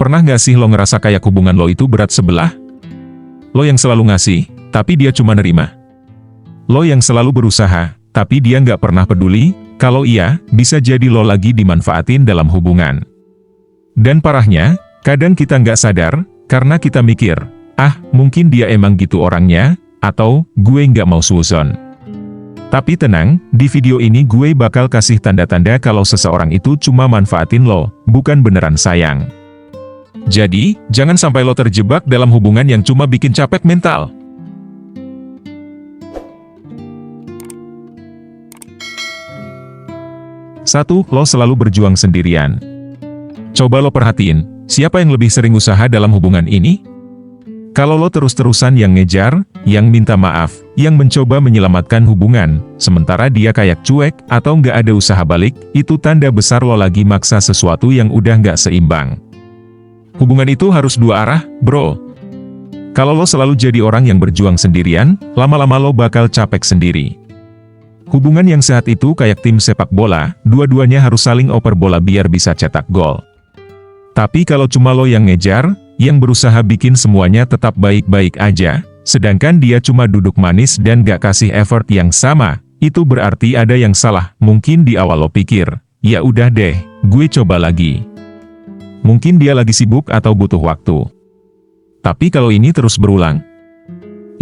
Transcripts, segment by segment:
Pernah nggak sih lo ngerasa kayak hubungan lo itu berat sebelah? Lo yang selalu ngasih, tapi dia cuma nerima. Lo yang selalu berusaha, tapi dia nggak pernah peduli. Kalau iya, bisa jadi lo lagi dimanfaatin dalam hubungan. Dan parahnya, kadang kita nggak sadar, karena kita mikir, mungkin dia emang gitu orangnya, atau gue nggak mau suuzon. Tapi tenang, di video ini gue bakal kasih tanda-tanda kalau seseorang itu cuma manfaatin lo, bukan beneran sayang. Jadi, jangan sampai lo terjebak dalam hubungan yang cuma bikin capek mental. 1. Lo selalu berjuang sendirian. Coba lo perhatiin, siapa yang lebih sering usaha dalam hubungan ini? Kalau lo terus-terusan yang ngejar, yang minta maaf, yang mencoba menyelamatkan hubungan, sementara dia kayak cuek, atau nggak ada usaha balik, itu tanda besar lo lagi maksa sesuatu yang udah nggak seimbang. Hubungan itu harus dua arah, bro. Kalau lo selalu jadi orang yang berjuang sendirian, lama-lama lo bakal capek sendiri. Hubungan yang sehat itu kayak tim sepak bola, dua-duanya harus saling oper bola biar bisa cetak gol. Tapi kalau cuma lo yang ngejar, yang berusaha bikin semuanya tetap baik-baik aja, sedangkan dia cuma duduk manis dan gak kasih effort yang sama, itu berarti ada yang salah. Mungkin di awal lo pikir, ya udah deh, gue coba lagi. Mungkin dia lagi sibuk atau butuh waktu. Tapi kalau ini terus berulang,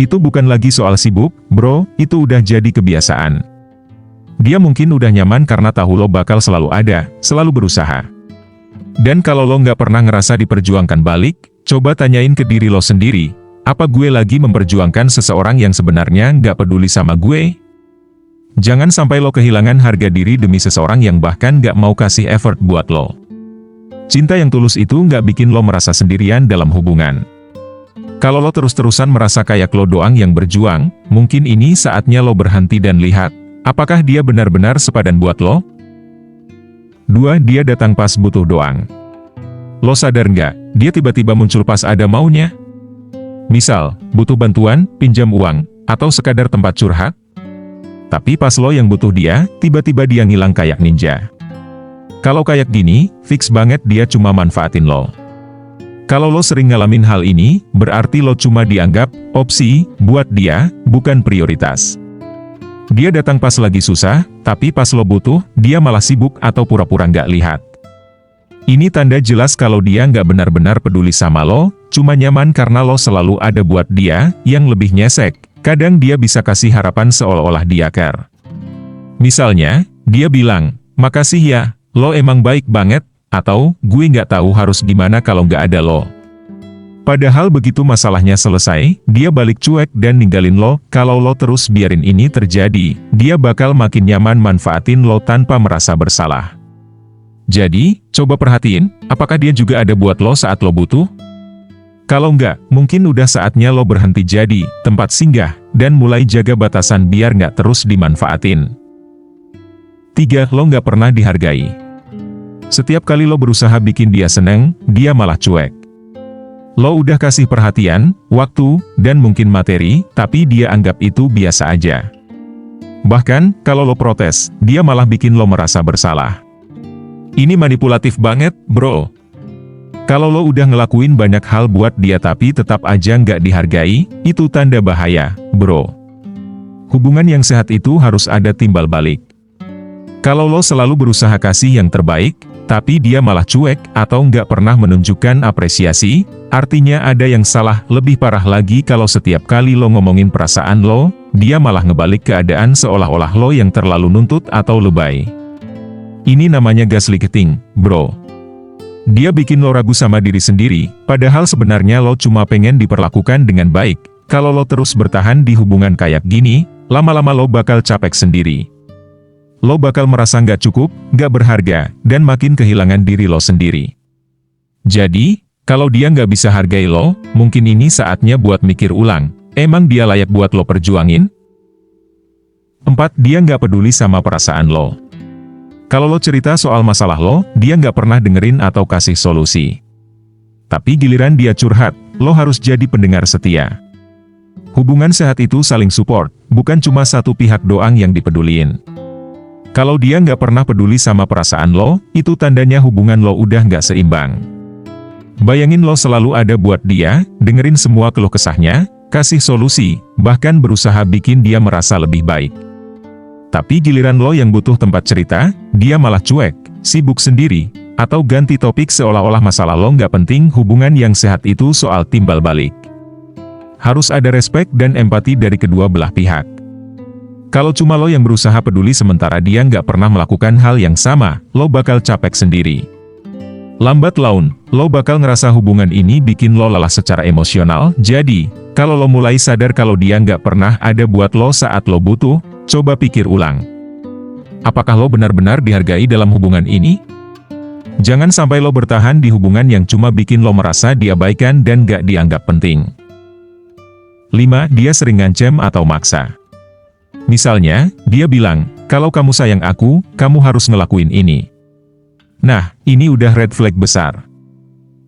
itu bukan lagi soal sibuk, bro, itu udah jadi kebiasaan. Dia mungkin udah nyaman karena tahu lo bakal selalu ada, selalu berusaha. Dan kalau lo nggak pernah ngerasa diperjuangkan balik, coba tanyain ke diri lo sendiri, apa gue lagi memperjuangkan seseorang yang sebenarnya nggak peduli sama gue? Jangan sampai lo kehilangan harga diri demi seseorang yang bahkan nggak mau kasih effort buat lo. Cinta yang tulus itu nggak bikin lo merasa sendirian dalam hubungan. Kalau lo terus-terusan merasa kayak lo doang yang berjuang, mungkin ini saatnya lo berhenti dan lihat, apakah dia benar-benar sepadan buat lo? 2. Dia datang pas butuh doang. Lo sadar nggak, dia tiba-tiba muncul pas ada maunya? Misal, butuh bantuan, pinjam uang, atau sekadar tempat curhat? Tapi pas lo yang butuh dia, tiba-tiba dia ngilang kayak ninja. Kalau kayak gini, fix banget dia cuma manfaatin lo. Kalau lo sering ngalamin hal ini, berarti lo cuma dianggap opsi buat dia, bukan prioritas. Dia datang pas lagi susah, tapi pas lo butuh, dia malah sibuk atau pura-pura nggak lihat. Ini tanda jelas kalau dia nggak benar-benar peduli sama lo, cuma nyaman karena lo selalu ada buat dia. Yang lebih nyesek, kadang dia bisa kasih harapan seolah-olah dia care. Misalnya, dia bilang, makasih ya, lo emang baik banget, atau, gue nggak tahu harus gimana kalau nggak ada lo. Padahal begitu masalahnya selesai, dia balik cuek dan ninggalin lo. Kalau lo terus biarin ini terjadi, dia bakal makin nyaman manfaatin lo tanpa merasa bersalah. Jadi, coba perhatiin, apakah dia juga ada buat lo saat lo butuh? Kalau nggak, mungkin udah saatnya lo berhenti jadi tempat singgah, dan mulai jaga batasan biar nggak terus dimanfaatin. 3. Lo nggak pernah dihargai. Setiap kali lo berusaha bikin dia seneng, dia malah cuek. Lo udah kasih perhatian, waktu, dan mungkin materi, tapi dia anggap itu biasa aja. Bahkan, kalau lo protes, dia malah bikin lo merasa bersalah. Ini manipulatif banget, bro. Kalau lo udah ngelakuin banyak hal buat dia tapi tetap aja nggak dihargai, itu tanda bahaya, bro. Hubungan yang sehat itu harus ada timbal balik. Kalau lo selalu berusaha kasih yang terbaik, tapi dia malah cuek atau nggak pernah menunjukkan apresiasi, artinya ada yang salah. Lebih parah lagi kalau setiap kali lo ngomongin perasaan lo, dia malah ngebalik keadaan seolah-olah lo yang terlalu nuntut atau lebay. Ini namanya gaslighting, bro. Dia bikin lo ragu sama diri sendiri, padahal sebenarnya lo cuma pengen diperlakukan dengan baik. Kalau lo terus bertahan di hubungan kayak gini, lama-lama lo bakal capek sendiri. Lo bakal merasa nggak cukup, nggak berharga, dan makin kehilangan diri lo sendiri. Jadi, kalau dia nggak bisa hargai lo, mungkin ini saatnya buat mikir ulang, emang dia layak buat lo perjuangin? 4. Dia nggak peduli sama perasaan lo. Kalau lo cerita soal masalah lo, dia nggak pernah dengerin atau kasih solusi. Tapi giliran dia curhat, lo harus jadi pendengar setia. Hubungan sehat itu saling support, bukan cuma satu pihak doang yang dipeduliin. Kalau dia nggak pernah peduli sama perasaan lo, itu tandanya hubungan lo udah nggak seimbang. Bayangin lo selalu ada buat dia, dengerin semua keluh kesahnya, kasih solusi, bahkan berusaha bikin dia merasa lebih baik. Tapi giliran lo yang butuh tempat cerita, dia malah cuek, sibuk sendiri, atau ganti topik seolah-olah masalah lo nggak penting. Hubungan yang sehat itu soal timbal balik. Harus ada respek dan empati dari kedua belah pihak. Kalau cuma lo yang berusaha peduli sementara dia nggak pernah melakukan hal yang sama, lo bakal capek sendiri. Lambat laun, lo bakal ngerasa hubungan ini bikin lo lelah secara emosional. Jadi, kalau lo mulai sadar kalau dia nggak pernah ada buat lo saat lo butuh, coba pikir ulang. Apakah lo benar-benar dihargai dalam hubungan ini? Jangan sampai lo bertahan di hubungan yang cuma bikin lo merasa diabaikan dan nggak dianggap penting. 5. Dia sering ngancem atau maksa. Misalnya, dia bilang, kalau kamu sayang aku, kamu harus ngelakuin ini. Nah, ini udah red flag besar.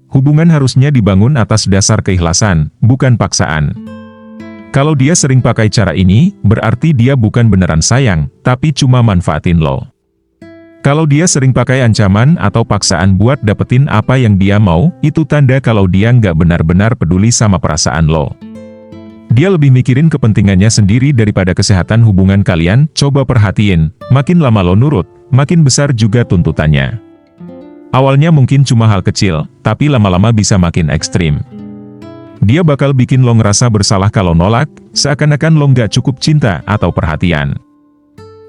Hubungan harusnya dibangun atas dasar keikhlasan, bukan paksaan. Kalau dia sering pakai cara ini, berarti dia bukan beneran sayang, tapi cuma manfaatin lo. Kalau dia sering pakai ancaman atau paksaan buat dapetin apa yang dia mau, itu tanda kalau dia nggak benar-benar peduli sama perasaan lo. Dia lebih mikirin kepentingannya sendiri daripada kesehatan hubungan kalian. Coba perhatiin, makin lama lo nurut, makin besar juga tuntutannya. Awalnya mungkin cuma hal kecil, tapi lama-lama bisa makin ekstrim. Dia bakal bikin lo ngerasa bersalah kalau nolak, seakan-akan lo nggak cukup cinta atau perhatian.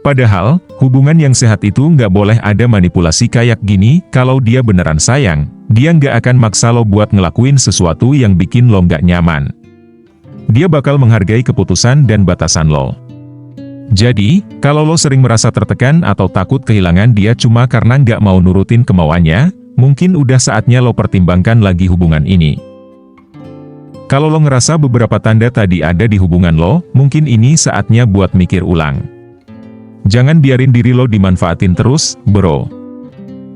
Padahal, hubungan yang sehat itu nggak boleh ada manipulasi kayak gini. Kalau dia beneran sayang, dia nggak akan maksa lo buat ngelakuin sesuatu yang bikin lo nggak nyaman. Dia bakal menghargai keputusan dan batasan lo. Jadi, kalau lo sering merasa tertekan atau takut kehilangan dia cuma karena nggak mau nurutin kemauannya, mungkin udah saatnya lo pertimbangkan lagi hubungan ini. Kalau lo ngerasa beberapa tanda tadi ada di hubungan lo, mungkin ini saatnya buat mikir ulang. Jangan biarin diri lo dimanfaatin terus, bro.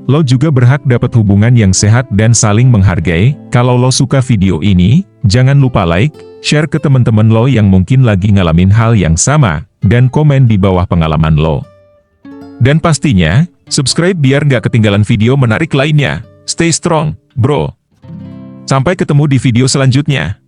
Lo juga berhak dapat hubungan yang sehat dan saling menghargai. Kalau lo suka video ini, jangan lupa like, share ke teman-teman lo yang mungkin lagi ngalamin hal yang sama, dan komen di bawah pengalaman lo. Dan pastinya, subscribe biar nggak ketinggalan video menarik lainnya. Stay strong, bro. Sampai ketemu di video selanjutnya.